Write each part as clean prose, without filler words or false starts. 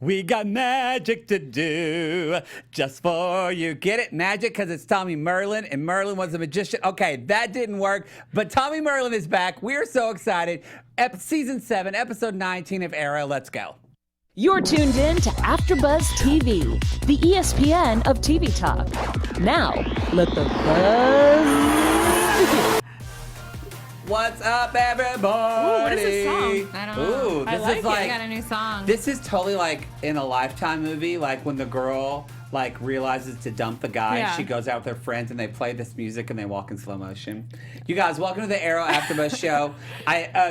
We got magic to do just for you. Get it? Magic because it's Tommy Merlin, and Merlin was a magician. Okay, that didn't work, but Tommy Merlin is back. We're so excited. Season 7, episode 19 of Arrow. Let's go. You're tuned in to AfterBuzz TV, the ESPN of TV talk. Now, let the buzz begin. What's up, everybody? Ooh, what is this song? I don't know. Ooh, this is like I got a new song. This is totally like in a Lifetime movie, like when the girl like realizes to dump the guy. Yeah. She goes out with her friends and they play this music and they walk in slow motion. You guys, welcome to the Arrow AfterBuzz show.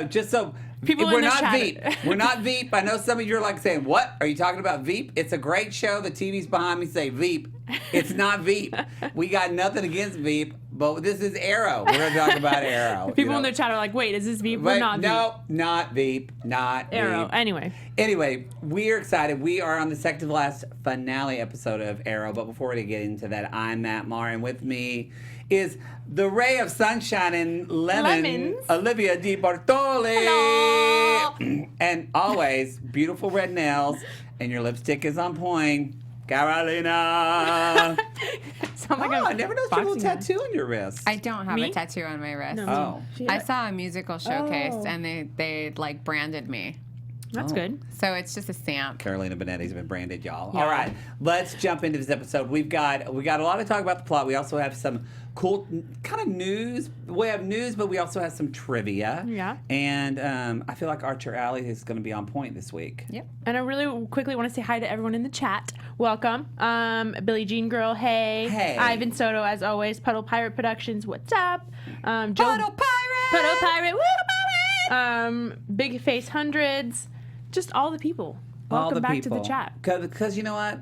Just so People we're in the not chat. Veep. We're not Veep. I know some of you are like saying, "What are you talking about, Veep?" It's a great show. The TV's behind me say Veep. It's not Veep. We got nothing against Veep, but this is Arrow. We're gonna talk about Arrow. People in the chat are like, wait, is this Veep or not Veep? No, not Veep. Not Arrow. Veep. Anyway, we are excited. We are on the second to last finale episode of Arrow. But before we get into that, I'm Matt Marr, and with me is the ray of sunshine and lemons. Olivia Di Bartoli. Hello. And always beautiful red nails, and your lipstick is on point. Carolina. Sound like I never noticed your little tattoo on your wrist. I don't have Me? a tattoo on my wrist. Oh. I saw a musical showcase Oh. and they like branded me. That's good. So it's just a stamp. Carolina Bonetti's been branded, y'all. Yeah. All right, let's jump into this episode. We got a lot to talk about the plot. We also have some cool kind of news. We have news, but we also have some trivia. Yeah. And I feel like Archer Alley is going to be on point this week. Yep. And I really quickly want to say hi to everyone in the chat. Welcome. Billie Jean Girl, hey. Hey. Ivan Soto, as always. Puddle Pirate Productions, what's up? Joe, Puddle Pirate! Puddle Pirate, woo! Big Face Hundreds. Just all the people. Welcome back to the chat. Because you know what?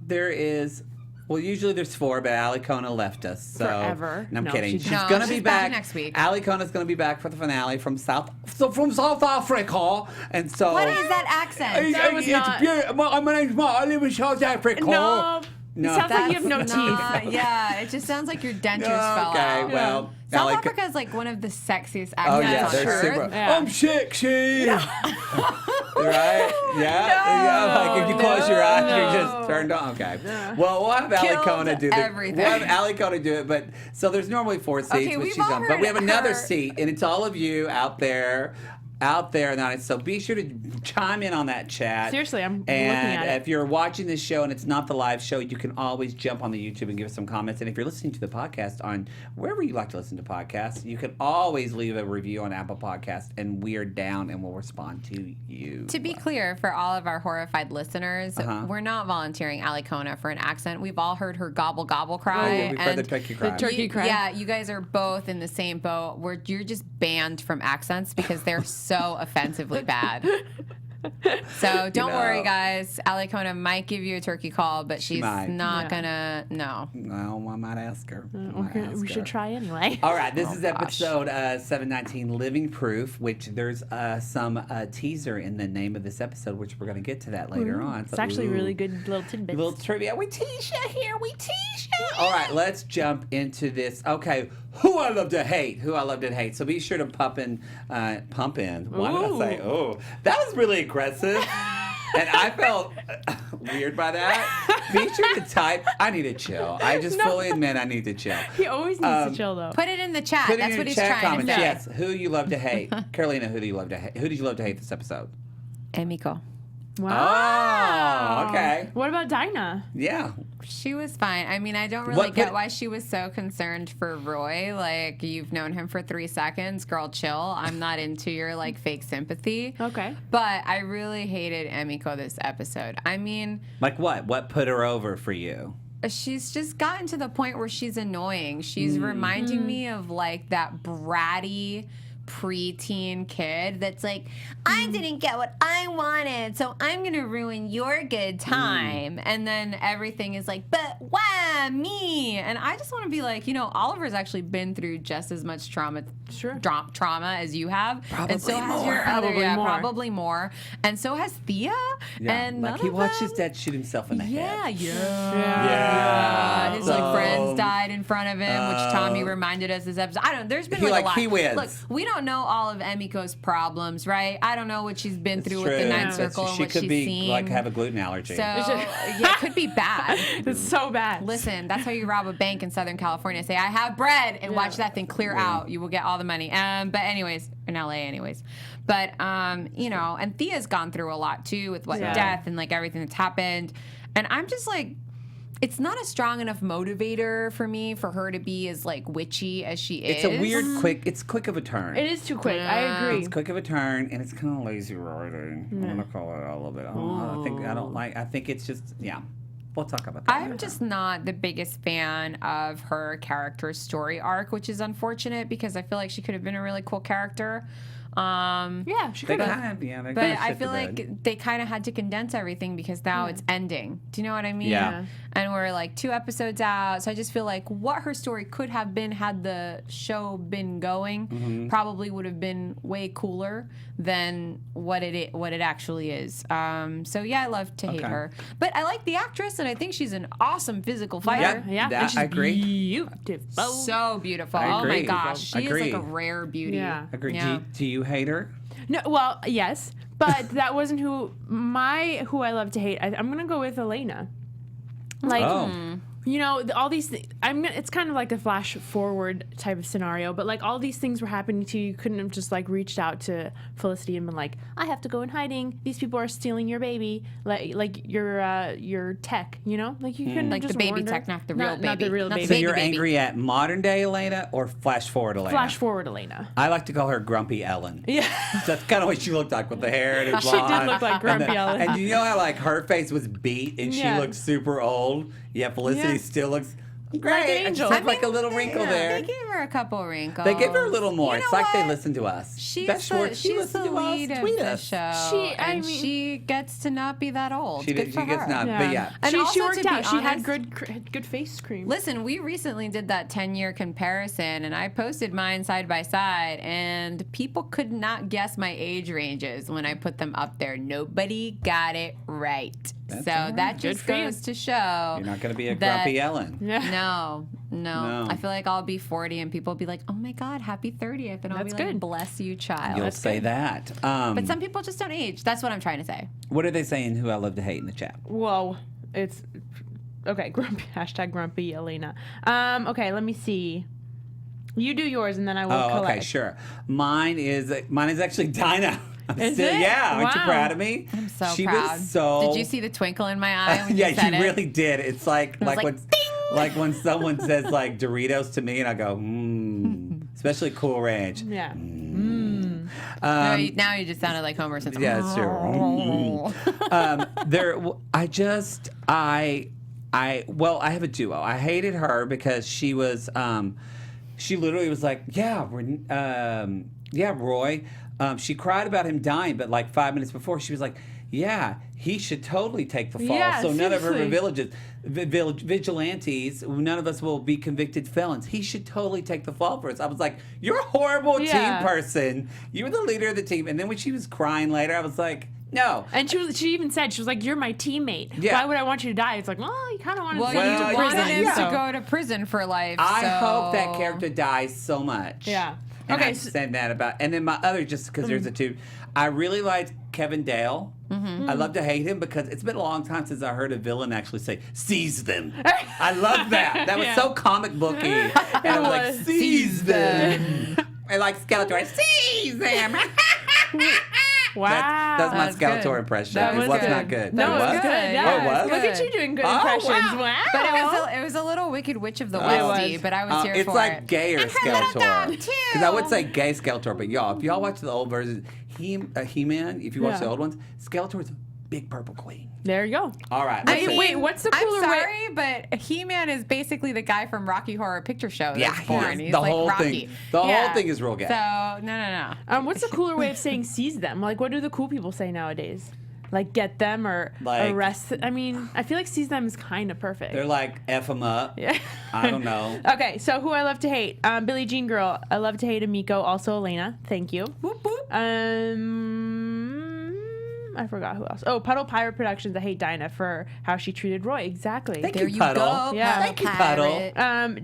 There is... Well, usually there's 4, but Ali Kona left us. So, Forever. And I'm No, kidding. she's She's not. going to No, be she's back back next week. Ali Kona's going to be back for the finale from South Africa. And so... What is that accent? That was not- beautiful. My name's Mark. I live in South Africa. No. No. It sounds like you have no That's teeth. not- yeah, it just sounds like your dentures fell Okay, out. well... South Ali- Africa is like one of the sexiest Oh, accents yeah, on they're earth. super... Yeah. I'm sexy! Right? Yeah? Like, if you close your eyes, you're just turned on. Okay. Well, we'll have Ali Killed Kona do everything. We'll have Ali Kona do it, but... So there's normally 4 seats, Okay, which we've she's all on. But we have heard another her- seat, and it's all of you out there and so be sure to chime in on that chat. Seriously, I'm looking and at it. if you're watching this show and it's not the live show, you can always jump on the YouTube and give us some comments. And if you're listening to the podcast on wherever you like to listen to podcasts, you can always leave a review on Apple Podcasts, and we are down and we'll respond to you. To be clear, for all of our horrified listeners, we're not volunteering Ali Kona for an accent. We've all heard her gobble gobble cry. Oh, yeah, we've heard the and turkey cry. turkey cry. Yeah, you guys are both in the same boat. You're just banned from accents because they're so offensively bad. So don't worry, guys. Ali Kona might give you a turkey call, but she's might. not Yeah. gonna. No. No, I might ask her. We should try anyway. All right, this is gosh. episode 719, Living Proof, which there's some teaser in the name of this episode, which we're going to get to that later on. It's actually really good little tidbits. Little trivia. We tease you here. We tease you. All right, let's jump into this. Okay, who I love to hate. So be sure to pump in. Why did I say? Oh, that was really aggressive. And I felt weird by that. Be sure to type, I need to chill. I just fully admit I need to chill. He always needs to chill, though. Put it in the chat. Put it That's in what your he's chat trying comments. to say. Yes, who you love to hate. Carolina, who do you love to hate? Who did you love to hate this episode? Emiko. Wow. Oh, okay. What about Dinah? Yeah. She was fine. I mean, I don't really What- get but- why she was so concerned for Roy. Like, you've known him for 3 seconds. Girl, chill. I'm not into your, like, fake sympathy. Okay. But I really hated Emiko this episode. I mean, Like what? What put her over for you? she's just gotten to the point where she's annoying. She's reminding me of, like, that bratty preteen kid that's like, I didn't get what I wanted, so I'm gonna ruin your good time. And then everything is like, but why me? And I just want to be like, Oliver's actually been through just as much trauma as you have. And so has your other, probably more. And so has Thea. And like none he of watched his them- dad shoot himself in the head. Yeah. His So- friends died in front of him, which Tommy reminded us this episode. There's been He, like a lot. he wins. Look, we don't don't know all of Emiko's problems, right? I don't know what she's been through with the Ninth Circle and what she's seen. She could be have a gluten allergy. So yeah, it could be bad. It's so bad. Listen, that's how you rob a bank in Southern California. Say, I have bread, and watch that thing clear out. You will get all the money. But anyways, in LA anyways. But, and Thea's gone through a lot, too, with death and, like, everything that's happened. And I'm just, like, it's not a strong enough motivator for me for her to be as, like, witchy as she is. It's a weird, quick of a turn. It is too quick. I agree. It's quick of a turn, and it's kind of lazy writing. I'm going to call it a little bit. I think it's just, we'll talk about that. I'm just not the biggest fan of her character's story arc, which is unfortunate because I feel like she could have been a really cool character. She could have. But I feel like they kind of had to condense everything because now it's ending. Do you know what I mean? Yeah. And we're like 2 episodes out, so I just feel like what her story could have been had the show been going probably would have been way cooler than what it actually is. So yeah, I love to hate her, but I like the actress, and I think she's an awesome physical fighter. I agree. Beautiful. So beautiful. I agree. Oh my gosh, she is like a rare beauty. Yeah. Agree. Yeah. Do you hate her? No, well, yes, but that wasn't who I love to hate. I'm gonna go with Elena. Like, all these things. It's kind of like a flash forward type of scenario, but like all these things were happening to you. You couldn't have just like reached out to Felicity and been like, I have to go in hiding. These people are stealing your baby, like your tech. Like you couldn't Like have just the baby warned her. tech, not the real baby. Not the real Not the baby. So baby you're baby. angry at modern day Elena or flash forward Elena? Flash forward Elena. I like to call her Grumpy Ellen. Yeah. That's kind of what she looked like with the hair and She blonde. did look like Grumpy Ellen. And you know how like her face was beat and she looked super old? Yeah, Felicity still looks great. Like an And she angel. has like a little wrinkle there. They gave her a couple wrinkles. They gave her a little more. You It's know like they what? listen to us. She's That's the, short. She she's listens the to us. lead of Tweet the us. show. She gets to not be that old. She Good for gets her. not. But yeah. And she also, worked to be out. She had honest- good face cream. Listen, we recently did that 10-year comparison, and I posted mine side by side, and people could not guess my age ranges when I put them up there. Nobody got it right. That's So all right. that just Good for you. goes to show You're not going to be a that- Grumpy Ellen. Yeah. No. I feel like I'll be 40 and people will be like, oh my God, happy 30th. And I'll That's be like, good. bless you, child. You'll say that. But some people just don't age. That's what I'm trying to say. What are they saying who I love to hate in the chat? Whoa, it's okay. Grumpy #grumpy Elena. Okay, let me see. You do yours, and then I will Oh, collect. okay, sure. Mine is actually Dinah. Is it? Yeah, aren't you Wow. proud of me? I'm so she proud. Was so. Did you see the twinkle in my eye when Yeah, you said you it? really did. It's like like, when when someone says like Doritos to me, and I go, especially Cool Ranch. Yeah. now you just sounded like Homer Simpson. Yeah, it's true. I have a duo. I hated her because she was, she literally was like, Roy. She cried about him dying, but like 5 minutes before, she was like, yeah, he should totally take the fall. Yeah, so none of her seriously. vigilantes, none of us will be convicted felons. He should totally take the fall for us. I was like, you're a horrible team person. You were the leader of the team. And then when she was crying later, I was like, no. And she even said, she was like, you're my teammate. Yeah. Why would I want you to die? It's like, well, you kind of wanted to Well, send him you to wanted prison. him so. to go to prison for life. I so- hope that character dies so much. Yeah. And Okay, I said that about, and then my other, just because there's a two, I really liked Kevin Dale. I love to hate him because it's been a long time since I heard a villain actually say, seize them. I love that. That was Yeah. so comic booky. And I was like, was. seize them. And like Skeletor, seize them. Wow. That's my That's Skeletor good. impression. That it was was good. not good. No, it it was was good. Yeah, Oh, it it was was? Look at you doing good Oh, impressions. wow. Wow. But it was a little Wicked Witch of the Westie, was. but I was here It's for like it. gayer And her little Skeletor. dog, too. Because I would say gay Skeletor, but y'all, if y'all watch the old version, He-Man, if you watch Yeah. the old ones, Skeletor is a big purple queen. There you go. All right. I let's mean, see. wait, what's the cooler I'm way? sorry, but He-Man is basically the guy from Rocky Horror Picture Show. Yeah, That's born. he is. He's The like whole Rocky. thing- the whole thing is real gay. So no. What's the cooler way of saying seize them? Like, what do the cool people say nowadays? Like, get them or Like- arrest. I mean, I feel like seize them is kind of perfect. They're like, F them up. Yeah. I don't know. Okay, so who I love to hate? Billie Jean Girl. I love to hate Emiko. Also Elena. Thank you. Whoop, whoop. I forgot who else. Oh, Puddle Pirate Productions. I hate Dinah for how she treated Roy. Exactly. Thank There you, you Puddle. go. Yeah. Thank you, Puddle.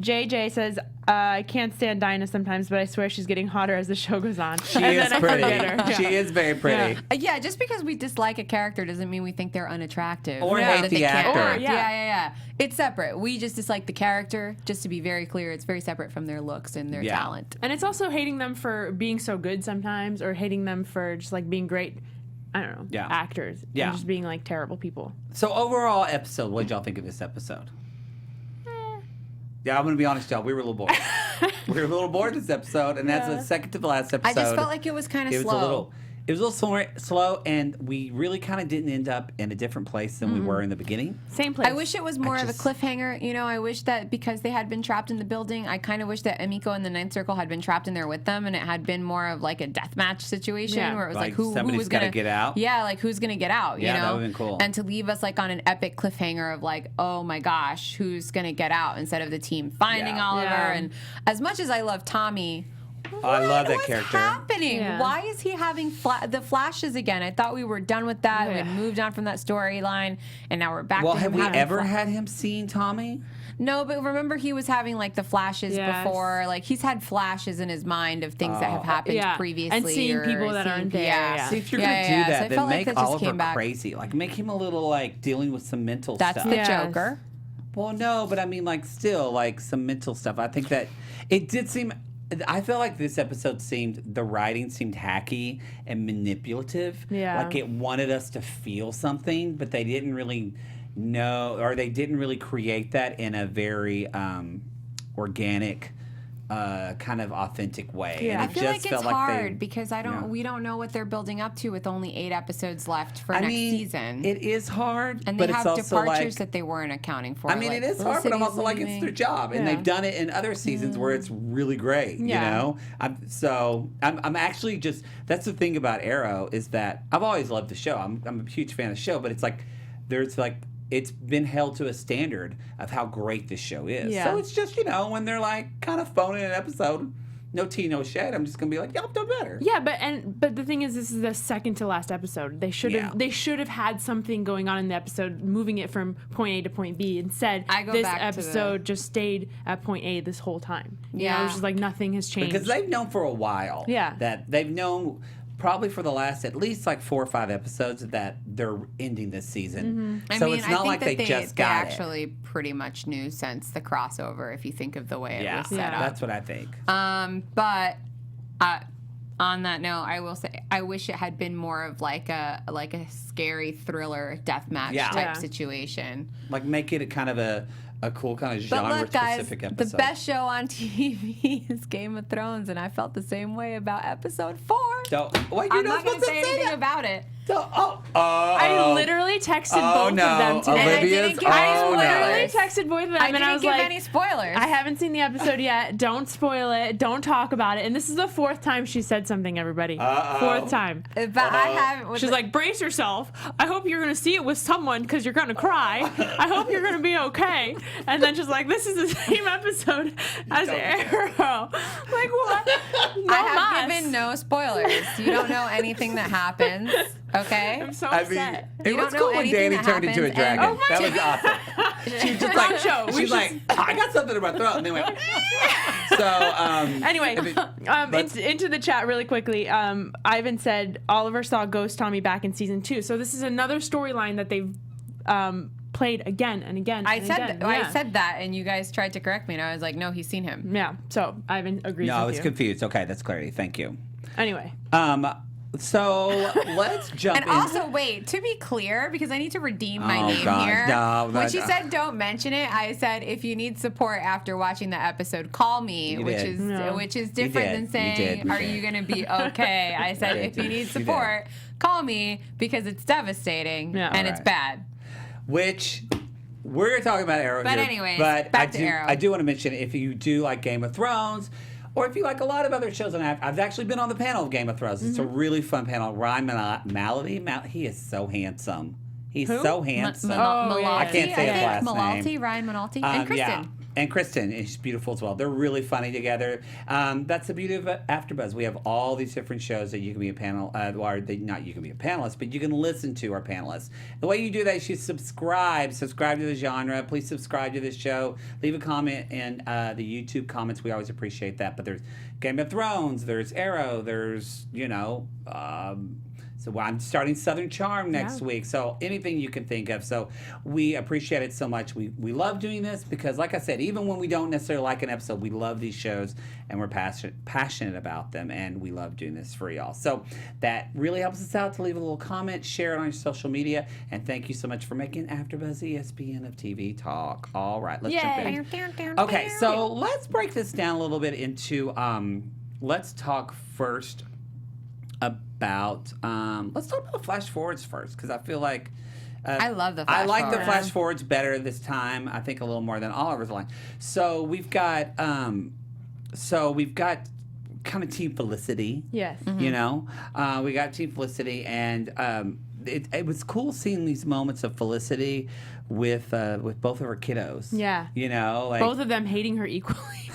JJ says, I can't stand Dinah sometimes, but I swear she's getting hotter as the show goes on. She And is then I forget pretty. her. She Yeah. is very pretty. Yeah. Yeah, just because we dislike a character doesn't mean we think they're unattractive. Or hate that the they can't actor. act. Yeah. Yeah. It's separate. We just dislike the character. Just to be very clear, it's very separate from their looks and their Yeah. talent. And it's also hating them for being so good sometimes, or hating them for just like being great, I don't know, Yeah. actors. Yeah. And just being like terrible people. So overall episode, what did y'all think of this episode? Yeah, I'm gonna be honest, y'all. We were a little bored. We were a little bored this episode, and that's the second to the last episode. I just felt like it was kind of it was slow. It was a little slow, and we really kind of didn't end up in a different place than we were in the beginning. Same place. I wish it was more of a cliffhanger. You know, I wish that because they had been trapped in the building, I kind of wish that Emiko and the Ninth Circle had been trapped in there with them, and it had been more of like a deathmatch situation Yeah. where it was Like like who somebody's was gonna gotta get out? Yeah, like who's gonna get out? Yeah, you that know, would've been cool. And to leave us like on an epic cliffhanger of like, oh my gosh, who's gonna get out instead of the team finding Yeah. Oliver. Yeah. And as much as I love Tommy. I love that What's character. happening? Yeah. Why is he having the flashes again? I thought we were done with that. Yeah. We moved on from that storyline, and now we're back Well, to have him we having ever had him seen Tommy? No, but remember he was having like the flashes Yes. before. Like he's had flashes in his mind of things that have happened Yeah. previously. And seeing or people that seeing- aren't there, yeah. See, if you're Yeah, gonna do yeah. So that, I then felt like make that just Oliver came back. crazy. Like make him a little like dealing with some mental That's stuff. the Yes. Joker. Well, no, but I mean, like, still, like, some mental stuff. I think that it did seem. I feel like this episode the writing seemed hacky and manipulative. Yeah. Like it wanted us to feel something, but they didn't really know, or they didn't really create that in a very organic, kind of authentic way. Yeah. And I it I feel just like it's felt hard they, because we don't know what they're building up to with only 8 episodes left for I next mean, season. it is hard, and but they it's have also departures like, that they weren't accounting for. I mean, like it is hard, but I'm also like, it's Felicity's their job, and Yeah. they've done it in other seasons where it's really great. Yeah. You know, I'm actually just that's the thing about Arrow is that I've always loved the show. I'm a huge fan of the show, but it's like it's been held to a standard of how great this show is. Yeah. So it's just when they're like kind of phoning an episode. No tea, no shade. I'm just gonna be like, y'all done better. Yeah, but the thing is, this is the second to last episode. They should have had something going on in the episode, moving it from point A to point B. Instead, I go this back to episode just stayed at point A this whole time. You know, Yeah. it's just like nothing has changed. Because they've known for a while that they've known probably for the last at least like 4 or 5 episodes that they're ending this season. I So mean, it's I not think like that they just got actually pretty much knew since the crossover, if you think of the way it was set Yeah. up. That's what I think. But on that note, I will say I wish it had been more of like a scary thriller deathmatch Yeah. type Yeah. situation. Like make it a kind of a cool kind of But genre look, guys, specific episode. the best show on TV is Game of Thrones, and I felt the same way about episode 4. So, wait, you're I'm not going supposed to to say say anything that. about it. I literally texted both of them today. And I Olivia's, didn't give I oh, literally no. texted both of them, I and didn't I was give like, any spoilers. I haven't seen the episode yet. Don't spoil it. Don't talk about it. And this is the 4th time she said something, everybody. 4th time. But I haven't. She's like, brace yourself. I hope you're going to see it with someone because you're going to cry. I hope you're going to be okay. And then she's like, this is the same episode as Arrow. Like, what? No I have mas. given no spoilers. You don't know anything that happens, okay? I'm so I upset. mean, it You was don't cool know when anything Danny that turned into a happens, and- dragon. Oh my That was awesome. She was just Wrong like, show. We she's like, I got something in my throat, and then went. So, Anyway, let's- into the chat really quickly. Ivan said Oliver saw Ghost Tommy back in season 2. So this is another storyline that they've played again and again. I and said again. I said that, and you guys tried to correct me, and I was like, no, he's seen him. Yeah. So Ivan agrees. no, I with was you. confused. Okay, that's clarity. Thank you. Anyway. So let's jump And in. also, wait, to be clear, because I need to redeem my Oh, name God, here. no, when no, she no. said don't mention it, I said if you need support after watching the episode, call me, You which did. is No. which is different did. than You saying, did. You are did. you going to be okay? I said did. if you need You support, call me because it's devastating Yeah. and it's Alright. bad. Which we're talking about Arrow But here. anyways, but back to Arrow. I do want to mention if you do like Game of Thrones, or if you like a lot of other shows, and I've actually been on the panel of Game of Thrones. It's a really fun panel. Ryan Malady, he is so handsome. He's Who? so handsome. Oh, yeah. I can't say his last Malalty, name. Ryan Malalty, and Kristen. Yeah. And Kristen, and she's beautiful as well. They're really funny together. That's the beauty of AfterBuzz. We have all these different shows that you can be a panel, not you can be a panelist, but you can listen to our panelists. The way you do that is you subscribe to the genre. Please subscribe to this show. Leave a comment in the YouTube comments. We always appreciate that. But there's Game of Thrones, there's Arrow, there's, so I'm starting Southern Charm next week. So anything you can think of. So we appreciate it so much. We love doing this because, like I said, even when we don't necessarily like an episode, we love these shows and we're passionate about them, and we love doing this for y'all. So that really helps us out to leave a little comment, share it on your social media, and thank you so much for making AfterBuzz ESPN of TV talk. All right, let's jump in. Okay, so let's break this down a little bit into, let's talk first about let's talk about flash forwards first, because I feel like I love the flash I like forward. the flash forwards better this time. I think a little more than Oliver's line. So we've got kind of Team Felicity. Yes. Mm-hmm. We got Team Felicity, and it was cool seeing these moments of Felicity with both of her kiddos. Yeah. Like both of them hating her equally.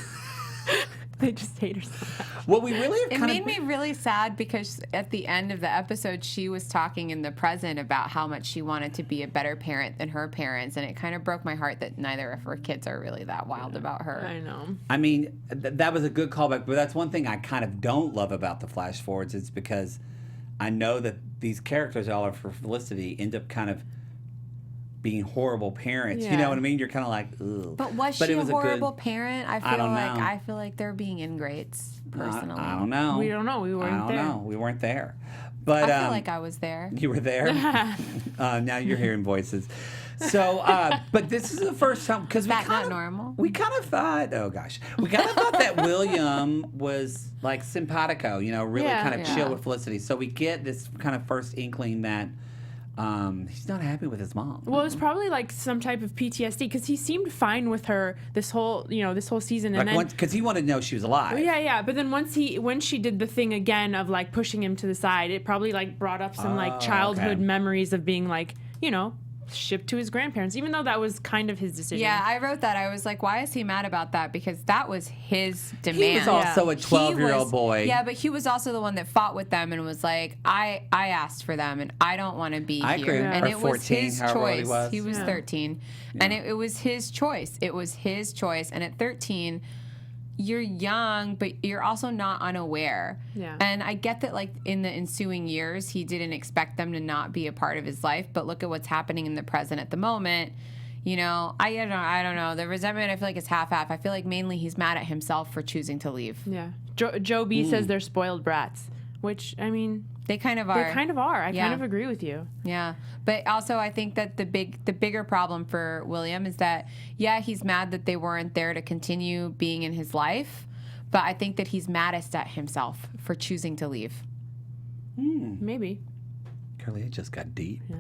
They just hate her so much. Well, we really have It kind made me really sad because at the end of the episode, she was talking in the present about how much she wanted to be a better parent than her parents, and it kind of broke my heart that neither of her kids are really that wild about her. I know. I mean, that was a good callback, but that's one thing I kind of don't love about the flash forwards. It's because I know that these characters, all are for Felicity, end up kind of being horrible parents. Yeah. You know what I mean? You're kind of like, ugh. But was she a horrible parent? I feel like they're being ingrates, personally. I don't know. We don't know. We weren't there. I don't know. We weren't there. But I feel like I was there. You were there? Now you're hearing voices. So, but this is the first time, because we kind of thought that William was like simpatico, really kind of chill with Felicity. So we get this kind of first inkling that he's not happy with his mom. Well, it was probably like some type of PTSD, because he seemed fine with her this whole season, and then because he wanted to know she was alive. Yeah. But then when she did the thing again of like pushing him to the side, it probably like brought up some like childhood memories of being like shipped to his grandparents, even though that was kind of his decision. Yeah, I wrote that. I was like, why is he mad about that? Because that was his demand. He was also a 12-year-old boy. Yeah, but he was also the one that fought with them and was like, I asked for them and I don't want to be I here. agree. And Or it was 14, his however old he choice. was. He was 13. And it was his choice. It was his choice. And at 13, you're young, but you're also not unaware. Yeah. And I get that, like, in the ensuing years, he didn't expect them to not be a part of his life. But look at what's happening in the present at the moment. I don't know. The resentment, I feel like, is half-half. I feel like mainly he's mad at himself for choosing to leave. Yeah. Joe B says they're spoiled brats, which, I mean, they kind of are. They kind of are. I kind of agree with you. Yeah. But also I think that the bigger problem for William is that, he's mad that they weren't there to continue being in his life, but I think that he's maddest at himself for choosing to leave. Maybe. Carly, it just got deep. Yeah,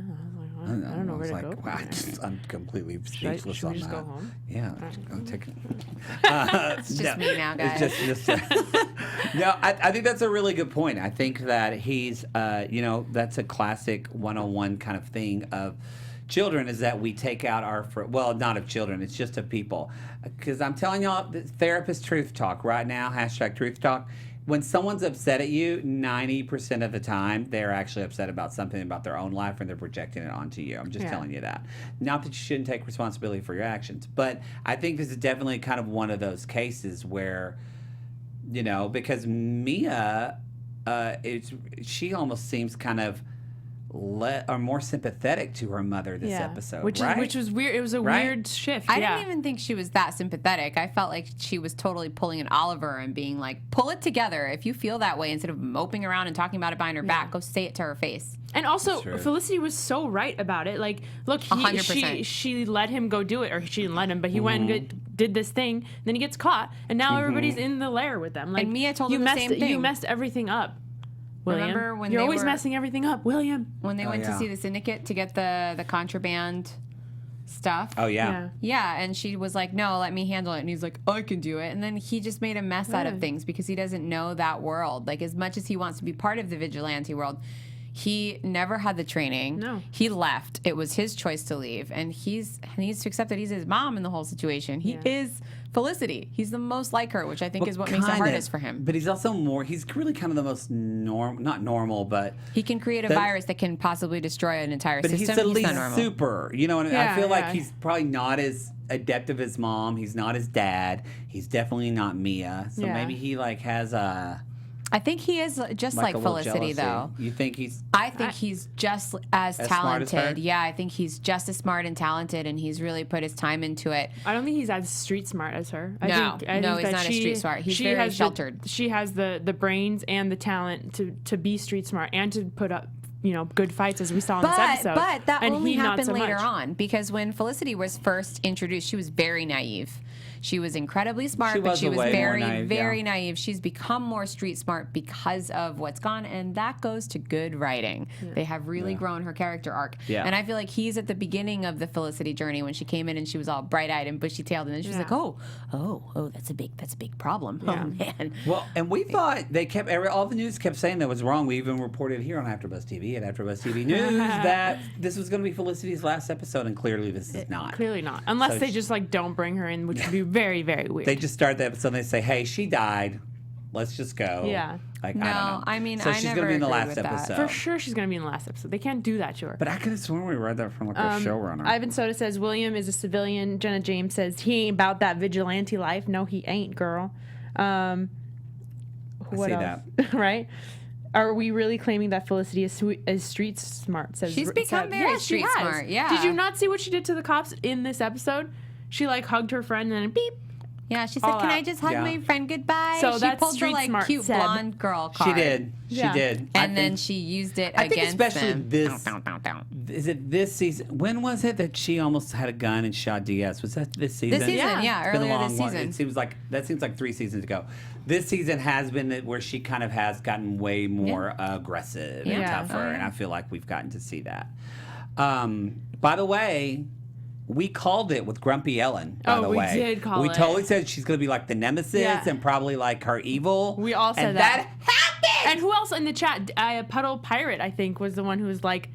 I don't know where to go. Wow, I'm completely speechless should we on just that. go home? Yeah, go take it. It's just me now, guys. It's just no, I think that's a really good point. I think that he's, that's a classic 101 kind of thing of children, is that we take out not of children, it's just of people. Because I'm telling y'all, therapist truth talk right now, #truth talk. When someone's upset at you, 90% of the time, they're actually upset about something about their own life and they're projecting it onto you. I'm just telling you that. Not that you shouldn't take responsibility for your actions, but I think this is definitely kind of one of those cases where, because Mia, she almost seems kind of more sympathetic to her mother this episode, which was weird. It was a weird shift. I didn't even think she was that sympathetic. I felt like she was totally pulling an Oliver and being like, pull it together. If you feel that way, instead of moping around and talking about it behind her back, go say it to her face. And also, Felicity was so right about it. Like, look, 100%. she let him go do it, or she didn't let him, but he went and did this thing. Then he gets caught, and now everybody's in the lair with them. Like, and Mia told him the same thing. You messed everything up, William. Remember when You're always messing everything up, William. When they went to see the syndicate to get the contraband stuff. Oh, yeah. Yeah, and she was like, no, let me handle it. And he's like, I can do it. And then he just made a mess out of things because he doesn't know that world. Like, as much as he wants to be part of the vigilante world, He never had the training. No. He left. It was his choice to leave. And he needs to accept that he's his mom in the whole situation. He is Felicity. He's the most like her, which I think is what makes it hardest for him. But he's also he's really kind of the most not normal, but he can create a virus that can possibly destroy an entire system. But he's at least not normal. super. You know, and I feel like he's probably not as adept of his mom. He's not his dad. He's definitely not Mia. So maybe he has a... I think he is just like Felicity, though. You think he's... I think he's just as talented. Smart as her? Yeah, I think he's just as smart and talented, and he's really put his time into it. I don't think he's as street smart as her. I No, think he's not as street smart. He's very sheltered. She has the brains and the talent to be street smart and to put up good fights, as we saw in this episode. But that and only happened so later much. on, because when Felicity was first introduced, she was very naive. She was incredibly smart, but she was very, very naive. She's become more street smart because of what's gone, and that goes to good writing. Yeah. They have really grown her character arc. Yeah. And I feel like he's at the beginning of the Felicity journey when she came in and she was all bright-eyed and bushy-tailed, and then she was like, oh, that's a big problem. Yeah. Oh, man. Well, and we thought they kept, all the news kept saying that was wrong. We even reported here on AfterBuzz TV at AfterBuzz TV News that this was going to be Felicity's last episode, and clearly this is not. Clearly not. Unless they just don't bring her in, which would be very, very weird. They just start the episode and they say, hey, she died. Let's just go. Yeah. Like, no, I don't know. I mean, so she's going to be in the last episode. For sure she's going to be in the last episode. They can't do that to her. But I could have sworn we read that from a showrunner. Ivan Soda says William is a civilian. Jenna James says he ain't about that vigilante life. No, he ain't, girl. What see else? That. Right? Are we really claiming that Felicity is street smart? She's become very street smart, yeah. Did you not see what she did to the cops in this episode? She hugged her friend and then beep. Yeah, she said, "Can I just hug my friend goodbye?" So she that's pulled street the smart, cute blonde girl card. She did. She did. And then she used it I think against especially them. this. Is it this season? When was it that she almost had a gun and shot Diaz? Was that this season? This season, earlier this season. It seems like 3 seasons ago. This season has been where she kind of has gotten way more aggressive and tougher, and I feel like we've gotten to see that. By the way, we called it with Grumpy Ellen, by the way. We did call it. We totally said she's going to be like the nemesis and probably like her evil. We all said and that. happened! And who else in the chat? Puddle Pirate, I think, was the one who was like,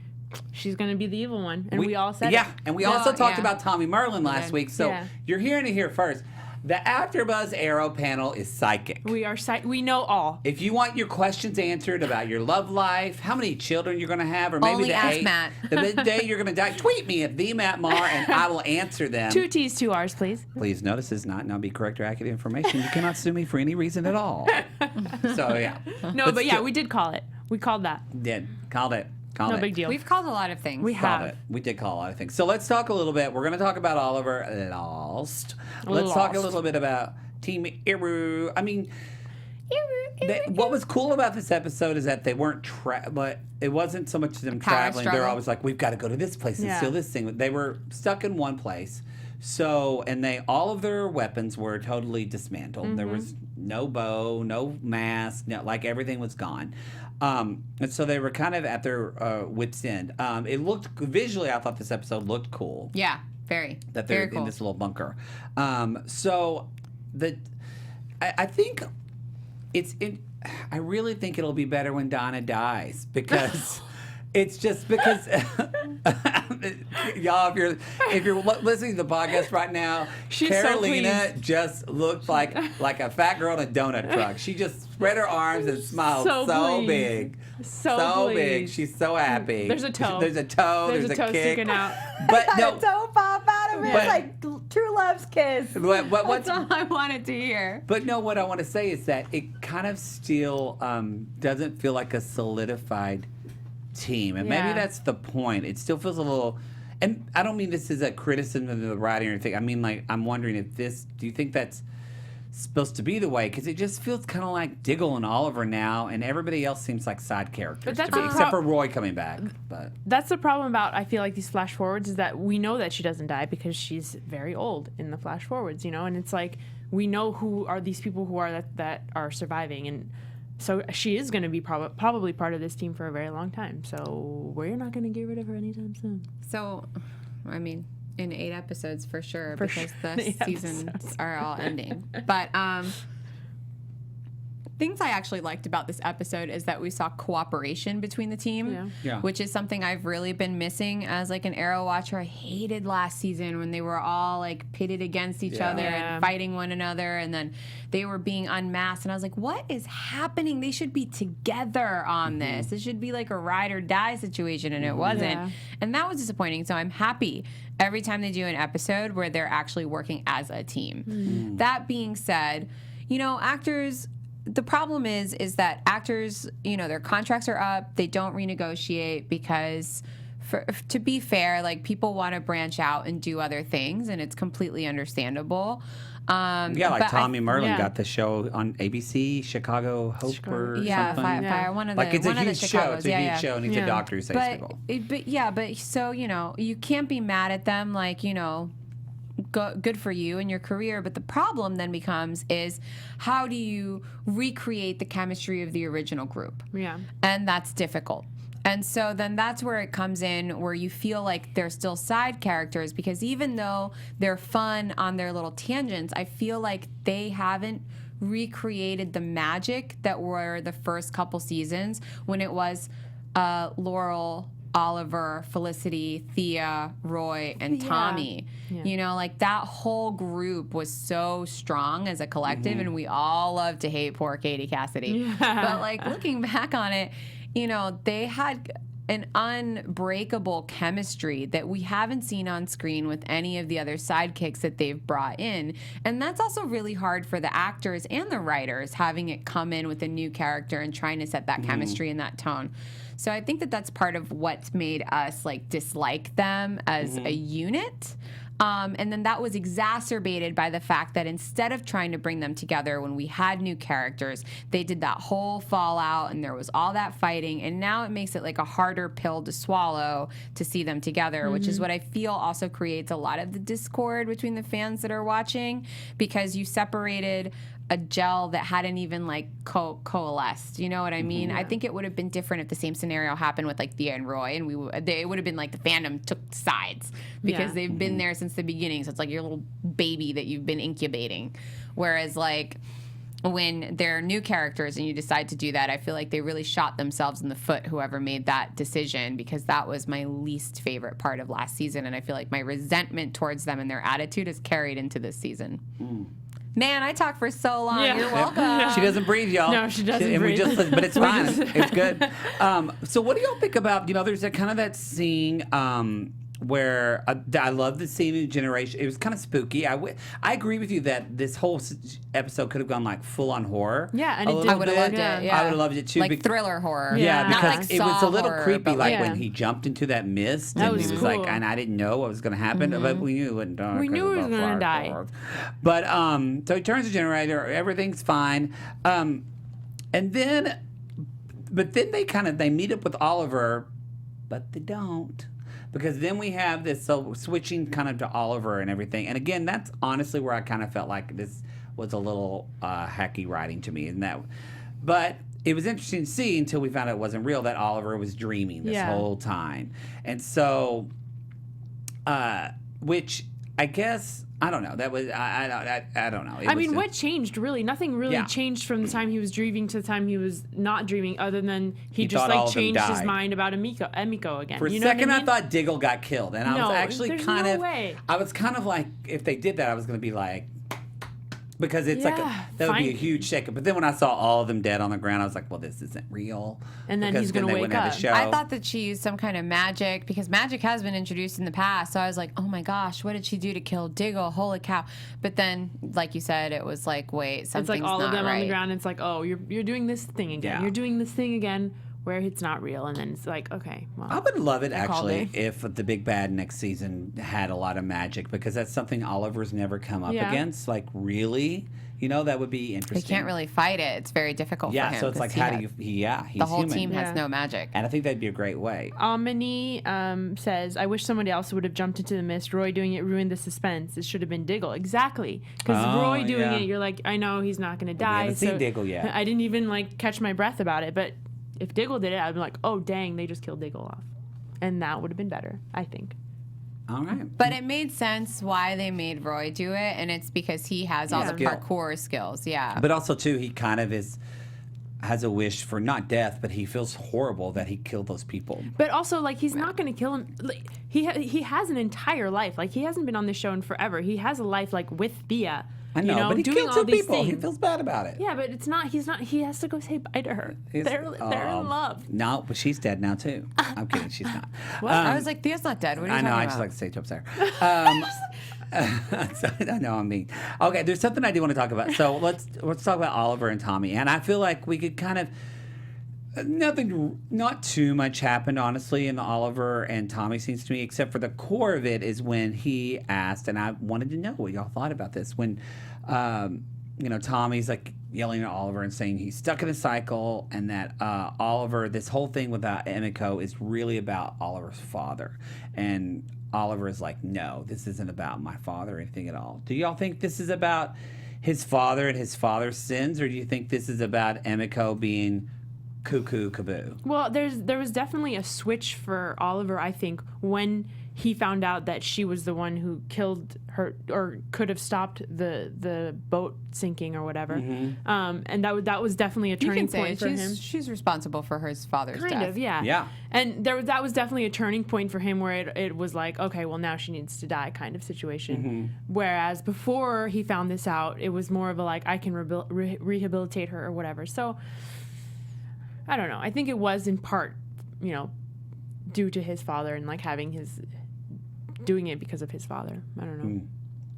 she's going to be the evil one. And we all said it. Yeah, and we also talked about Tommy Merlin last week, so you're hearing it here first. The AfterBuzz Arrow panel is psychic. We are we know all. If you want your questions answered about your love life, how many children you're going to have, or maybe only ask Matt. the day you're going to die, tweet me at the Matt Marr, and I will answer them. 2 T's, 2 R's, please. Please note this is not now be correct or accurate information. You cannot sue me for any reason at all. So yeah. No, but we did call it. We called that. Called it. No big deal. We've called a lot of things. We have. It. We did call a lot of things. So let's talk a little bit. We're going to talk about Oliver Lost. Let's talk a little bit about Team Iru. I mean, what was cool about this episode is that they weren't but it wasn't so much them traveling. Struggle. They're always like, we've got to go to this place and steal this thing. They were stuck in one place. So, and all of their weapons were totally dismantled. Mm-hmm. There was no bow, no mask, everything was gone. And so they were kind of at their wits' end. It looked visually, I thought this episode looked cool. Yeah, very. That they're very cool. in this little bunker. I think I really think it'll be better when Donna dies because. It's just because, y'all, if you're listening to the podcast right now, Carolina just looked like a fat girl in a donut truck. She just spread her arms and smiled so big. So big. She's so happy. There's a toe. There's a toe. There's a toe kick. sticking out. But no. A toe pop out of it. It's like true love's kiss. That's all I wanted to hear. But no, what I want to say is that it kind of still doesn't feel like a solidified team, and maybe that's the point. It still feels a little, and I don't mean this as a criticism of the writing or anything. I mean, I'm wondering if do you think that's supposed to be the way? Because it just feels kind of like Diggle and Oliver now, and everybody else seems like side characters to me, except for Roy coming back. But that's the problem about, I feel like, these flash forwards is that we know that she doesn't die because she's very old in the flash forwards, and it's like we know who are these people who are that are surviving, and so she is going to be probably part of this team for a very long time. So we're not going to get rid of her anytime soon. So, I mean, in 8 episodes for sure, because the seasons are all ending. But things I actually liked about this episode is that we saw cooperation between the team, which is something I've really been missing as like an Arrow watcher. I hated last season when they were all like pitted against each other and fighting one another, and then they were being unmasked, and I was like, what is happening? They should be together on this. It should be like a ride or die situation, and it wasn't. And that was disappointing. So I'm happy every time they do an episode where they're actually working as a team. That being said, you know, actors, the problem is that actors, you know, their contracts are up. They don't renegotiate because, to be fair, like, people want to branch out and do other things, and it's completely understandable. Like Tommy Merlin got the show on ABC, Chicago Hope or something. Fire, one of the like, it's a huge show. It's a huge show, and he's a doctor who saves people. But so, you know, you can't be mad at them, like, you know, good for you and your career. But the problem then is how do you recreate the chemistry of the original group? Yeah. And that's difficult. And so then that's where it comes in, where you feel like they're still side characters, because even though they're fun on their little tangents, I feel like they haven't recreated the magic that were the first couple seasons when it was Laurel, Oliver, Felicity, Thea, Roy, and Tommy. You know, like, that whole group was so strong as a collective, and we all love to hate poor Katie Cassidy. But, like, looking back on it, you know, they had an unbreakable chemistry that we haven't seen on screen with any of the other sidekicks that they've brought in. And that's also really hard for the actors and the writers, having it come in with a new character and trying to set that chemistry and that tone. So I think that that's part of what's made us, like, dislike them as a unit. And then that was exacerbated by the fact that instead of trying to bring them together when we had new characters, they did that whole fallout and there was all that fighting. And now it makes it like a harder pill to swallow to see them together, which is what I feel also creates a lot of the discord between the fans that are watching, because you separated a gel that hadn't even like coalesced. You know what I mean? I think it would have been different if the same scenario happened with like Thea and Roy, and it would have been like the fandom took sides because they've been there since the beginning. So it's like your little baby that you've been incubating. Whereas like when they're new characters and you decide to do that, I feel like they really shot themselves in the foot, whoever made that decision, because that was my least favorite part of last season, and I feel like my resentment towards them and their attitude is carried into this season. Man, I talked for so long. Yeah. You're welcome. She doesn't breathe, y'all. No, she doesn't breathe. But it's fine. It's good. So what do y'all think about, you know, there's kind of that scene where I love the scene in Generation. It was kind of spooky. I agree with you that this whole episode could have gone like full on horror. Yeah, and I would have loved it. Yeah. I would have loved it too. Like thriller horror. Yeah, Not because like it was a little horror, creepy, like like when he jumped into that mist, That and was he was cool. like, and I didn't know what was going to happen, but we knew it wouldn't die. We knew he was going to die. But so he turns the generator. Everything's fine, and then, but then they meet up with Oliver, but they don't. Because then we have this switching kind of to Oliver and everything. And again, that's honestly where I kind of felt like this was a little hacky writing to me. But it was interesting to see until we found out it wasn't real, that Oliver was dreaming this whole time. And so, which I guess, I don't know. That was, I don't know. I mean, what changed, really? Nothing really changed from the time he was dreaming to the time he was not dreaming, other than he just like changed his mind about Emiko again. For a second, I thought Diggle got killed, and I was actually kind of, I was kind of like, if they did that, I was going to be like, because it's like that would be a huge shakeup. But then when I saw all of them dead on the ground, I was like, well, this isn't real. And then he's going to wake up. I thought that she used some kind of magic, because magic has been introduced in the past. So I was like, oh my gosh, what did she do to kill Diggle? Holy cow. But then, like you said, it was like, wait, something's not right. It's like all of them on the ground. It's like, oh, you're doing this thing again. Yeah. You're doing this thing again, where it's not real, and then it's like, okay, well, I would love it actually if the big bad next season had a lot of magic, because that's something Oliver's never come up against. Like, really, you know, that would be interesting. He can't really fight it. It's very difficult for him. Yeah, so it's like, how do you? He's the whole human. team has no magic, and I think that'd be a great way. Amini says, I wish somebody else would have jumped into the mist. Roy doing it ruined the suspense. It should have been Diggle. Exactly, because Roy doing it, you're like, I know he's not going to die. We haven't seen Diggle yet. I didn't even like catch my breath about it, but if Diggle did it, I'd be like, oh, dang, they just killed Diggle off. And that would have been better, I think. All right. But it made sense why they made Roy do it, and it's because he has all the parkour skills, But also, too, he kind of is, has a wish for not death, but he feels horrible that he killed those people. But also, like, he's not going to kill him. Like, he has an entire life. Like, he hasn't been on this show in forever. He has a life, like, with Thea. I know, but he doing killed all two these people. things. He feels bad about it. Yeah, but it's not. He's not. He has to go say bye to her. They're in love. No, but she's dead now too. I'm kidding. She's not. What? I was like, Thea's not dead. What are you I know. talking I about? just like to say jokes there. I know I'm mean. Okay, there's something I do want to talk about. So let's talk about Oliver and Tommy. And I feel like we could kind of not too much happened, honestly, in the Oliver and Tommy scenes to me, except for the core of it is when he asked, and I wanted to know what y'all thought about this, when, Tommy's like yelling at Oliver and saying he's stuck in a cycle, and that Oliver, this whole thing with Emiko is really about Oliver's father. And Oliver is like, no, this isn't about my father or anything at all. Do y'all think this is about his father and his father's sins, or do you think this is about Emiko being cuckoo kaboo? Well, there was definitely a switch for Oliver, I think, when he found out that she was the one who killed her or could have stopped the boat sinking or whatever. And that was definitely a turning point for him. She's responsible for his father's death. Kind of, yeah. Yeah. And that was definitely a turning point for him where it was like, okay, well, now she needs to die kind of situation. Whereas before he found this out, it was more of a like, I can rehabilitate her or whatever. So I don't know. I think it was in part, due to his father and like doing it because of his father. I don't know.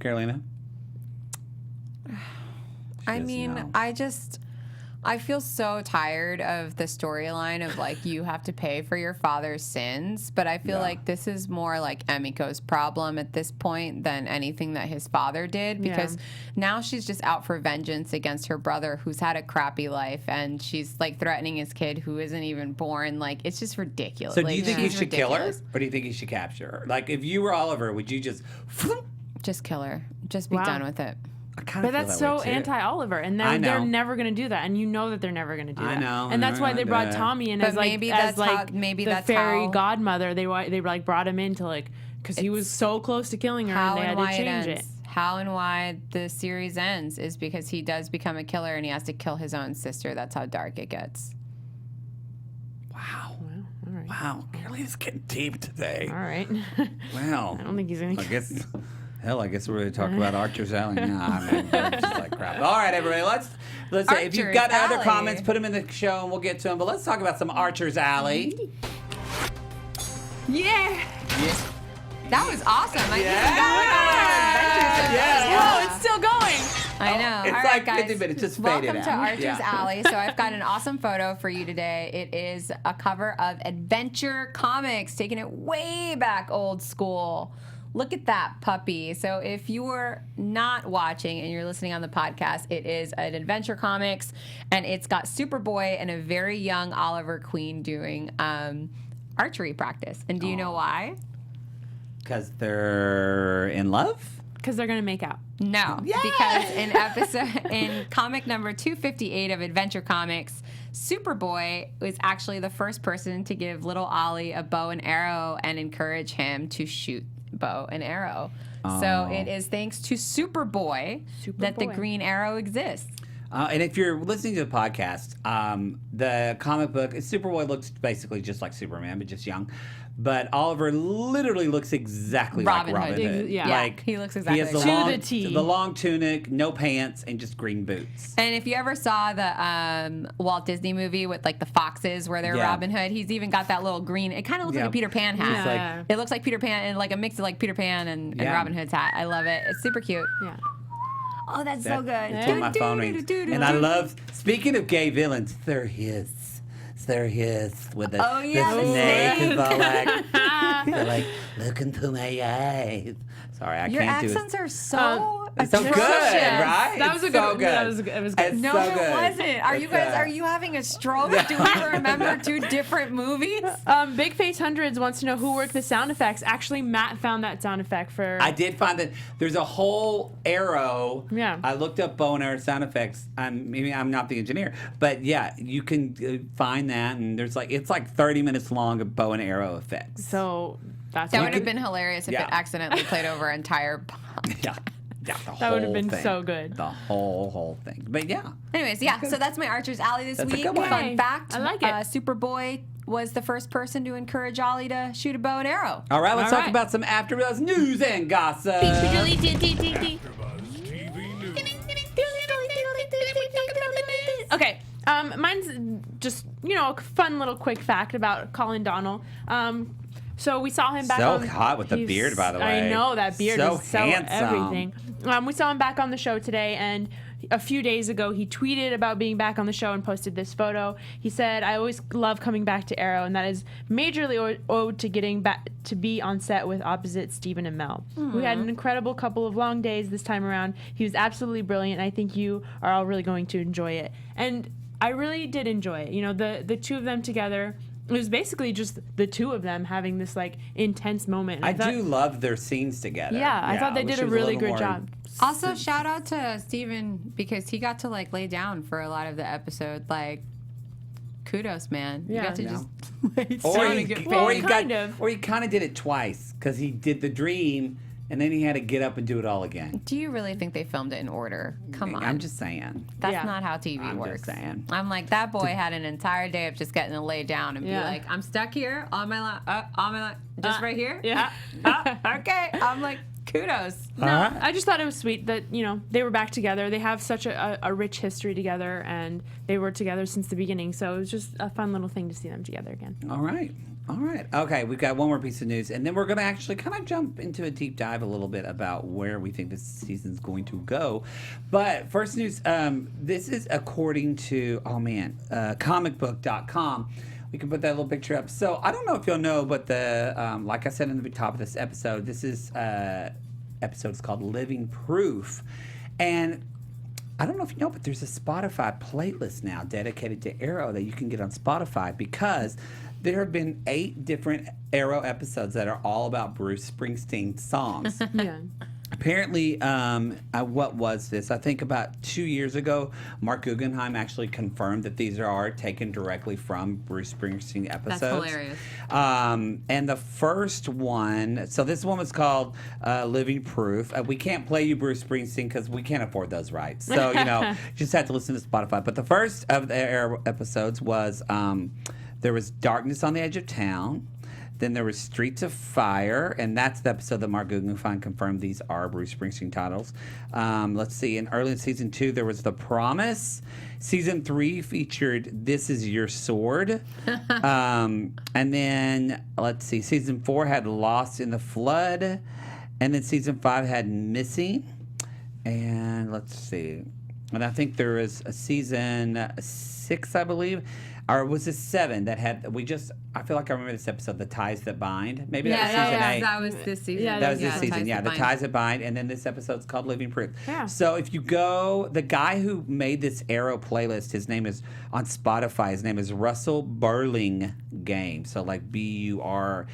Carolina? I mean, I feel so tired of the storyline of like you have to pay for your father's sins, but I feel like this is more like Emiko's problem at this point than anything that his father did, because now she's just out for vengeance against her brother who's had a crappy life, and she's like threatening his kid who isn't even born. Like, it's just ridiculous. So do you think he she's should kill her, ridiculous. or do you think he should capture her? Like, if you were Oliver, would you just kill her? Just be Wow. done with it. I kind But of feel that's that way, so too. anti-Oliver, and I know. they're never going to do that, and you know that they're never going to do that. I know, and that's why they brought and, Tommy in But as like maybe as that's how- like maybe the that's fairy how- godmother. They like brought him in to like because he was so close to killing her, How and they and had why to change it it. ends. How and why the series ends is because he does become a killer and he has to kill his own sister. That's how dark it gets. Wow. Well, all right. Wow. Carolina's getting deep today. All right. Wow. I don't think he's going I to. guess we're going to talk about Archer's Alley. Nah, I mean, it's just like crap. All right, everybody, let's say if you've got Archer's other Alley. comments, put them in the show and we'll get to them. But let's talk about some Archer's Alley. Yeah. That was awesome. I Whoa, it's still going. I know. It's All like right, guys. 50 minutes, just fade it Welcome to out. Archer's Yeah. Alley. So I've got an awesome photo for you today. It is a cover of Adventure Comics, taking it way back old school. Look at that puppy. So if you're not watching and you're listening on the podcast, it is an Adventure Comics, and it's got Superboy and a very young Oliver Queen doing archery practice. And do you know why? Because they're in love? Because they're going to make out. No, because in comic number 258 of Adventure Comics, Superboy was actually the first person to give little Ollie a bow and arrow and encourage him to shoot bow and arrow. So it is thanks to Superboy that the Superboy. green arrow exists. And if you're listening to the podcast, the comic book, Superboy looks basically just like Superman, but just young. But Oliver literally looks exactly Robin like Robin Hood. Hood. Yeah. Like, he looks he exactly has the like To long, the T. the long tunic, no pants, and just green boots. And if you ever saw the Walt Disney movie with like the foxes where they're Yeah. Robin Hood, he's even got that little green. It kind of looks Yeah. like a Peter Pan hat. It's like- Yeah. It looks like Peter Pan and like a mix of like Peter Pan and Yeah. Robin Hood's hat. I love it. It's super cute. Yeah. Oh, that's so good. That's when my phone rings. And I love, speaking of gay villains, they're his. They're his with the, Oh, yeah, the the snake. snake. Is all like, they're like, look into my eyes. Sorry, I Your can't do it. accents are so It's so good, atrocious. right? That was It's a so good- good. that was a good- it was good. It's No, so it good. wasn't. Are you It's, guys? Are you having a stroke? Do we remember two different movies? Big Face Hundreds wants to know who worked the sound effects. Actually, Matt found that sound effect for. I did find that there's a whole arrow. Yeah. I looked up bow and arrow sound effects. Maybe I'm not the engineer, but yeah, you can find that, and there's like it's like 30 minutes long of bow and arrow effects. So that's That what would have been hilarious if Yeah. it accidentally played over our entire. Yeah. Yeah, the That would have whole been thing. so good. The whole thing. But yeah. Anyways, yeah. So that's my Archer's Alley this That's a week. good one. Fun fact. I like it. Superboy was the first person to encourage Ollie to shoot a bow and arrow. All right, let's All talk right. about some AfterBuzz news and gossip. Okay, mine's just, a fun little quick fact about Colin Donnell. So we saw him back So on... hot with the he's- beard, by the I way. know, that beard So is so handsome. everything. We saw him back on the show today, and a few days ago, he tweeted about being back on the show and posted this photo. He said, "I always love coming back to Arrow, and that is majorly owed to getting back to be on set with opposite Stephen Amell. We had an incredible couple of long days this time around. He was absolutely brilliant. I think you are all really going to enjoy it." And I really did enjoy it. The two of them together. It was basically just the two of them having this intense moment. I thought- do love their scenes together. Yeah, I thought they wish did it a was really little good more- job. Also, shout out to Steven because he got to lay down for a lot of the episode. Kudos, man. You Yeah. got to Yeah. just lay Or down he, and get Well, or he kind of. or he kind of did it twice because he did the dream and then he had to get up and do it all again. Do you really think they filmed it in order? Come on. I'm just saying. That's Yeah. not how TV I'm works. just saying. I'm like, that boy had an entire day of just getting to lay down and Yeah. be like, I'm stuck here on my line, just right here. Yeah. Okay. I'm like, kudos. No, All right. I just thought it was sweet that, they were back together. They have such a rich history together, and they were together since the beginning. So it was just a fun little thing to see them together again. All right. Okay, we've got one more piece of news, and then we're going to actually kind of jump into a deep dive a little bit about where we think this season's going to go. But first news, this is according to, comicbook.com. We can put that little picture up. So I don't know if you'll know, but like I said in the top of this episode, this is episode is called Living Proof. And I don't know if you know, but there's a Spotify playlist now dedicated to Arrow that you can get on Spotify because there have been 8 different Arrow episodes that are all about Bruce Springsteen songs. Yeah. Apparently, what was this? I think about 2 years ago, Marc Guggenheim actually confirmed that these are taken directly from Bruce Springsteen episodes. That's hilarious. And the first one, so this one was called Living Proof. We can't play you Bruce Springsteen because we can't afford those rights. So, you just have to listen to Spotify. But the first of the Arrow episodes was there was Darkness on the Edge of Town. Then there was Streets of Fire, and that's the episode that Marc Guggenheim confirmed these are Bruce Springsteen titles. Let's see, early in season 2, there was The Promise. Season 3 featured This Is Your Sword. And then, let's see, season 4 had Lost in the Flood. And then season 5 had Missing. And let's see. And I think there was a season 6, I believe. Or was it 7 that had, I feel like I remember this episode, The Ties That Bind. Maybe that was season 8. That was this season. Yeah, That was this The season, Ties yeah. That The Bind. Ties That Bind, and then this episode's called Living Proof. Yeah. So if you go, the guy who made this Arrow playlist, his name is, on Spotify, his name is Russell Burlingame. So like Burlingame.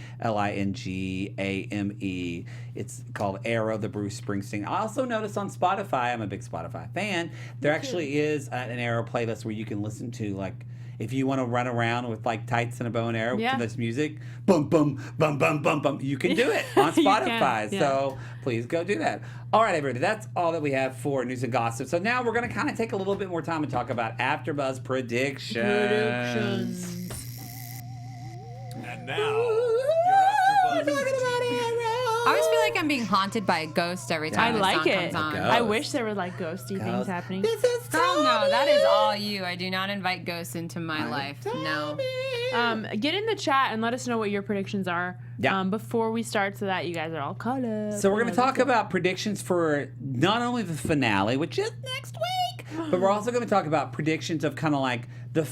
It's called Arrow, the Bruce Springsteen. I also noticed on Spotify, I'm a big Spotify fan, there actually is an Arrow playlist where you can listen to if you want to run around with tights and a bow and arrow Yeah. to this music, bum, bum, bum, bum, bum, bum, you can do it on You can, Spotify. yeah. So please go do that. All right, everybody, that's all that we have for news and gossip. So now we're going to kind of take a little bit more time and talk about AfterBuzz predictions. And now, your AfterBuzz. I always feel like I'm being haunted by a ghost every I time this like song it. comes on. Ghost. I wish there were ghosty things Ghost. happening. This is Girl, no, that is all you. I do not invite ghosts into my life. No. Get in the chat and let us know what your predictions are Yeah. before we start so that you guys are all caught up. So we're going to talk about predictions for not only the finale, which is next week, but we're also going to talk about predictions of kind of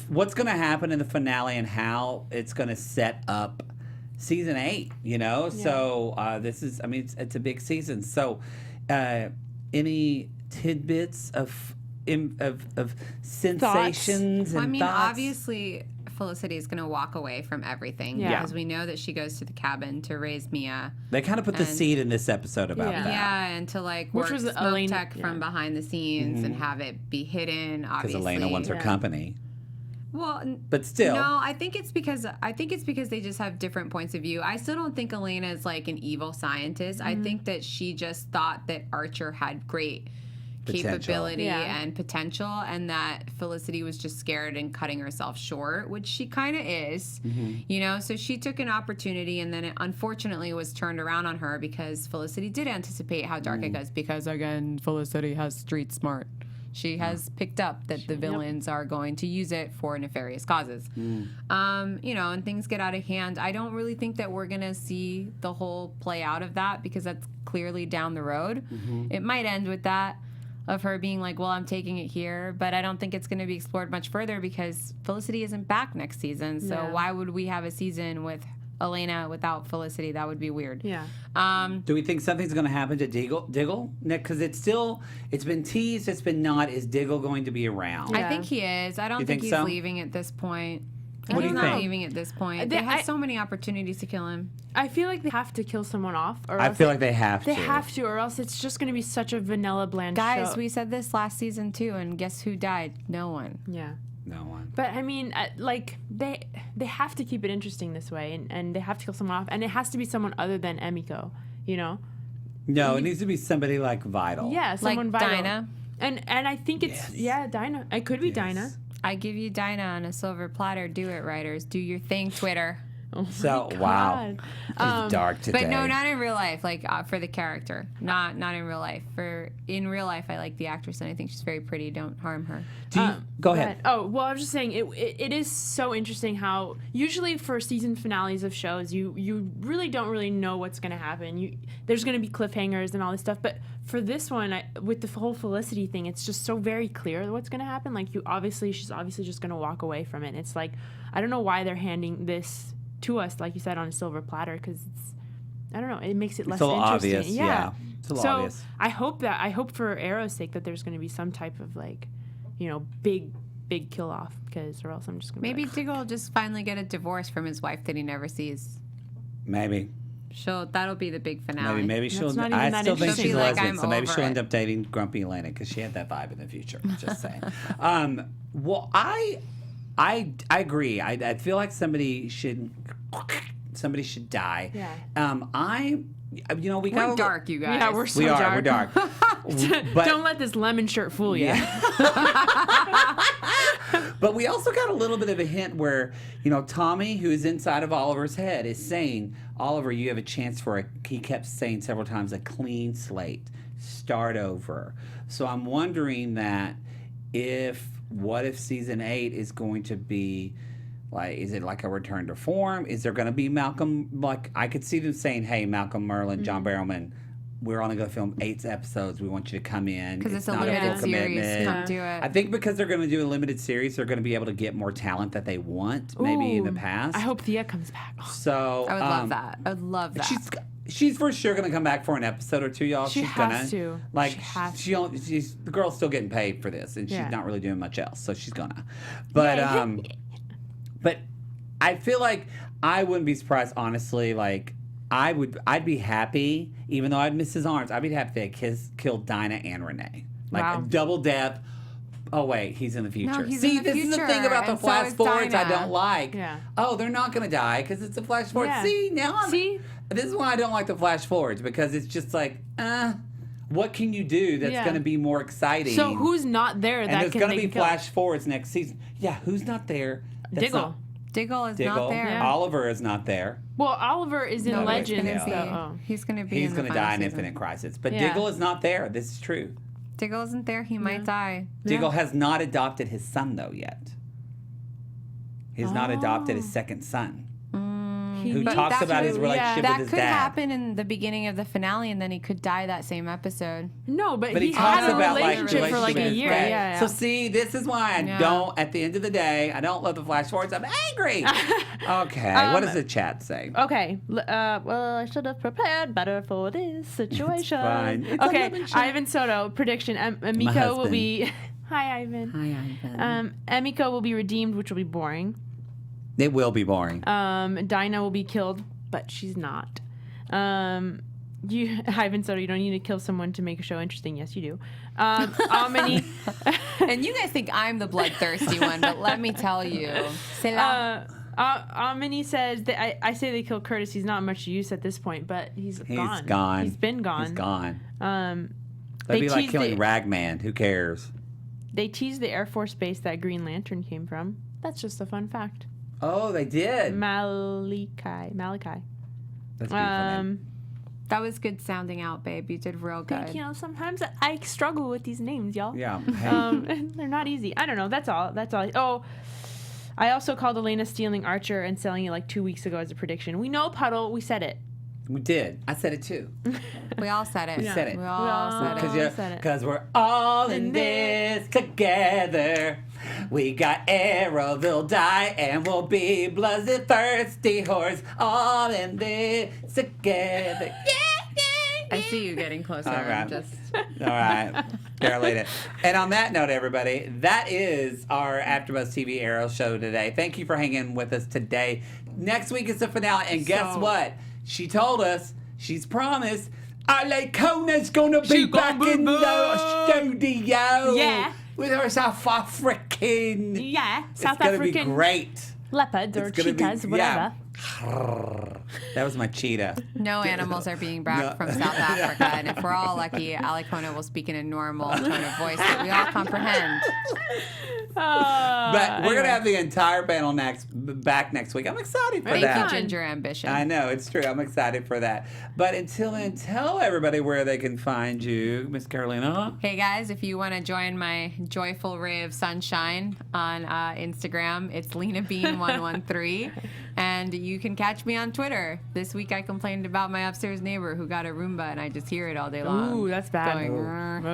what's going to happen in the finale and how it's going to set up season 8, So this is, it's a big season. So any tidbits of sensations Well, and I mean, thoughts? obviously, Felicity is going to walk away from everything Yeah. because we know that she goes to the cabin to raise Mia. They kind of put the and- seed in this episode about Yeah. that. Yeah, and to Which work was smoke Elena- tech from yeah. behind the scenes and have it be hidden, Because obviously. Elena wants her Yeah. company. Well, But still. no, I think it's because they just have different points of view. I still don't think Elena is like an evil scientist. I think that she just thought that Archer had great capability and potential, and that Felicity was just scared and cutting herself short, which she kind of is, you know. So she took an opportunity, and then it unfortunately was turned around on her because Felicity did anticipate how dark it goes. Because again, Felicity has street smart. She has picked up that the villains are going to use it for nefarious causes. You know, and things get out of hand. I don't really think that we're going to see the whole play out of that because that's clearly down the road. It might end with that, of her being like, well, I'm taking it here. But I don't think it's going to be explored much further because Felicity isn't back next season. So why would we have a season with Elena without Felicity? That would be weird. Yeah. Do we think something's going to happen to Diggle, Nick? Because it's been teased, it's been not. Is Diggle going to be around? I think he is. I don't You think think he's so? leaving at this point. What do He's you not think? leaving at this point. They had so many opportunities to kill him. I feel like they have to kill someone off. Or I else feel like they have to. They have to, or else it's just going to be such a vanilla bland Guys, show. we said this last season too, and guess who died? No one. Yeah. No one. But I mean, like they have to keep it interesting this way, and they have to kill someone off, and it has to be someone other than Emiko, you know? No, it needs to be somebody like Vital. Yeah, someone Like vital. Dinah? And I think it's Dinah. It could be Dinah. I give you Dinah on a silver platter. Do it, writers. Do your thing, Twitter. So wow, it's dark today. But no, not in real life. Like for the character, not in real life. In real life, I like the actress and I think she's very pretty. Don't harm her. Go ahead. Oh, well, I was just saying it is so interesting how usually for season finales of shows you really don't really know what's going to happen. There's going to be cliffhangers and all this stuff, but for this one with the whole Felicity thing, it's just so very clear what's going to happen. Like she's obviously just going to walk away from it. And it's like I don't know why they're handing this to us, like you said, on a silver platter, because I don't know, it makes it less a little interesting. obvious, yeah. It's a little so obvious. I hope for Arrow's sake that there's going to be some type of like, you know, big kill off, because or else I'm just going to Maybe Diggle will just finally get a divorce from his wife that he never sees. Maybe. That'll be the big finale. Maybe she'll. not even I that still think interesting. she's a She'll be like, lesbian, I'm so maybe over she'll it. end up dating Grumpy Elena because she had that vibe in the future. Just saying. Well, I agree. I feel like somebody should die. Yeah. We're dark, you guys. Yeah, we're so We dark. are. We're dark. But, Don't let this lemon shirt fool you. but we also got a little bit of a hint where, you know, Tommy, who is inside of Oliver's head, is saying, Oliver, you have a chance for he kept saying several times, a clean slate, start over. So I'm wondering that what if season 8 is going to be, like, is it like a return to form? Is there going to be Malcolm? Like, I could see them saying, "Hey, Malcolm Merlin, John Barrowman, we're only going to film 8 episodes. We want you to come in Because it's a not limited full series. commitment." Come do it. I think because they're going to do a limited series, they're going to be able to get more talent that they want, maybe in the Ooh, past. I hope Thea comes back. So I would love that. I would love that. She's for sure going to come back for an episode or two, y'all. She she's has gonna. to. Like, She has she's the girl's still getting paid for this, and Yeah. she's not really doing much else, so she's gonna. But but I feel like I wouldn't be surprised, honestly. Like I'd be happy, even though I'd miss his arms. I'd be happy if they killed Dinah and Renee, like Wow. a double death. Oh wait, he's in the future. he's See, in the this is the future, thing about the and so flash is forwards I Dinah. don't like. Yeah. Oh, they're not gonna die because it's a flash forward. Yeah. See, now I'm. See? This is why I don't like the flash forwards, because it's just like, what can you do that's Yeah. going to be more exciting? So who's not there and that there's can going to they be kill? flash forwards next season. Yeah, who's not there? That's Diggle. not- Diggle is Diggle. not there. Yeah. Oliver is not there. Well, Oliver is in No, Legends. he's gonna so, He's going to be He's in the going to final die in season. Infinite Crisis. But Yeah. Diggle is not there. This is true. Diggle isn't there. He might die. Diggle has not adopted his son, though, yet. He has not adopted his second son, who But talks that about his could- relationship That with his could dad. happen in the beginning of the finale, and then he could die that same episode. No, but But he he talks had a about relationship for like with a his year. dad. Yeah. So see, this is why I Yeah. don't. At the end of the day, I don't love the flash forwards. I'm angry. Okay, what does the chat say? Okay. Well, I should have prepared better for this situation. fine. It's a Okay. lemon show. Ivan Soto prediction. Emiko will husband. be. Hi, Ivan. Hi, Ivan. Emiko will be redeemed, which will be boring. It will be boring. Dinah will be killed, but she's not. Ivan Soto, you don't need to kill someone to make a show interesting. Yes, you do. Amini, And you guys think I'm the bloodthirsty one, but let me tell you. Amini says that I say they killed Curtis. He's not much use at this point, but he's gone. He's been gone. He's gone. They That'd be like teased killing Ragman. Who cares? They teased the Air Force base that Green Lantern came from. That's just a fun fact. Oh, they did. Malachi. That's beautiful. That was good sounding out, babe. You did real good. Thank you. Sometimes I struggle with these names, y'all. Yeah. They're not easy. I don't know. That's all. Oh, I also called Elena stealing Archer and selling it like 2 weeks ago as a prediction. We know Puddle. We said it. We did. I said it too. We all said it. We said it. We all said it. Because we're all in this together. We got Arrow, they'll die, and we'll be bloodthirsty whores. All in this together. Yeah. I see you getting closer. All right. Just... All right. Barely it. And on that note, everybody, that is our AfterBuzz TV Arrow show today. Thank you for hanging with us today. Next week is the finale, and guess what? She told us, she's promised, Alicona's gonna be back in the studio. Yeah. With her South African. Yeah, South It's gonna African be great. leopards or It's gonna be- cheetahs, whatever. That was my cheetah. No animals are being brought from South Africa, and if we're all lucky, Alicona will speak in a normal tone of voice that we all comprehend. But we're gonna have the entire panel back next week. I'm excited for Thank that. you, Ginger Ambition. I know, it's true. I'm excited for that. But until then, tell everybody where they can find you, Miss Carolina. Hey guys, if you want to join my joyful ray of sunshine on Instagram, it's LenaBean113. And you can catch me on Twitter. This week I complained about my upstairs neighbor who got a Roomba, and I just hear it all day long. Ooh, that's bad. Going, I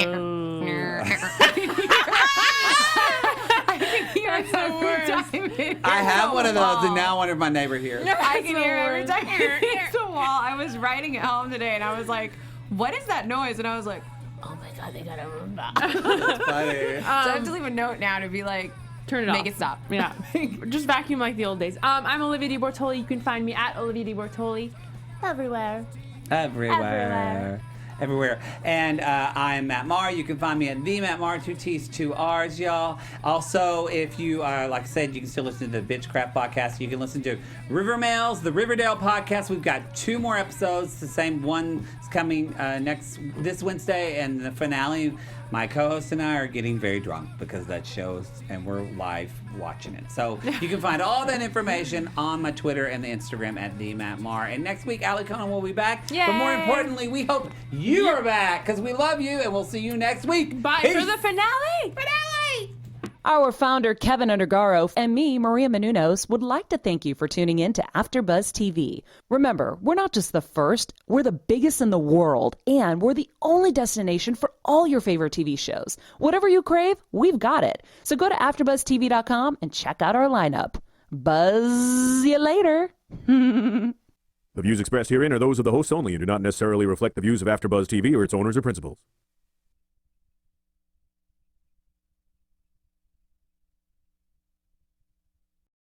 can hear it the every worst. time. I have one of those, and now I wonder if my neighbor here. I can the hear it every worst. time it hits the wall. I was writing at home today, and I was like, what is that noise? And I was like, oh my God, they got a Roomba. That's funny. So I have to leave a note now to be like, Turn it off. make it stop. Yeah. Just vacuum like the old days. I'm Olivia Di Bortoli. You can find me at Olivia Di Bortoli everywhere. Everywhere. And I'm Matt Marr. You can find me at the Matt Marr, 2 T's, 2 R's, y'all. Also, if you are, like I said, you can still listen to the Bitchcraft podcast. You can listen to River Mails, the Riverdale podcast. We've got 2 more episodes. The same one is coming this Wednesday, and the finale. My co-host and I are getting very drunk because that shows, and we're live watching it. So you can find all that information on my Twitter and the Instagram at the Matt Marr. And next week, Ali Conan will be back. Yay! But more importantly, we hope you are back because we love you, and we'll see you next week. Bye Peace. for the finale. Our founder, Kevin Undergaro, and me, Maria Menounos, would like to thank you for tuning in to AfterBuzz TV. Remember, we're not just the first, we're the biggest in the world, and we're the only destination for all your favorite TV shows. Whatever you crave, we've got it. So go to AfterBuzzTV.com and check out our lineup. Buzz you later. The views expressed herein are those of the hosts only and do not necessarily reflect the views of AfterBuzz TV or its owners or principals.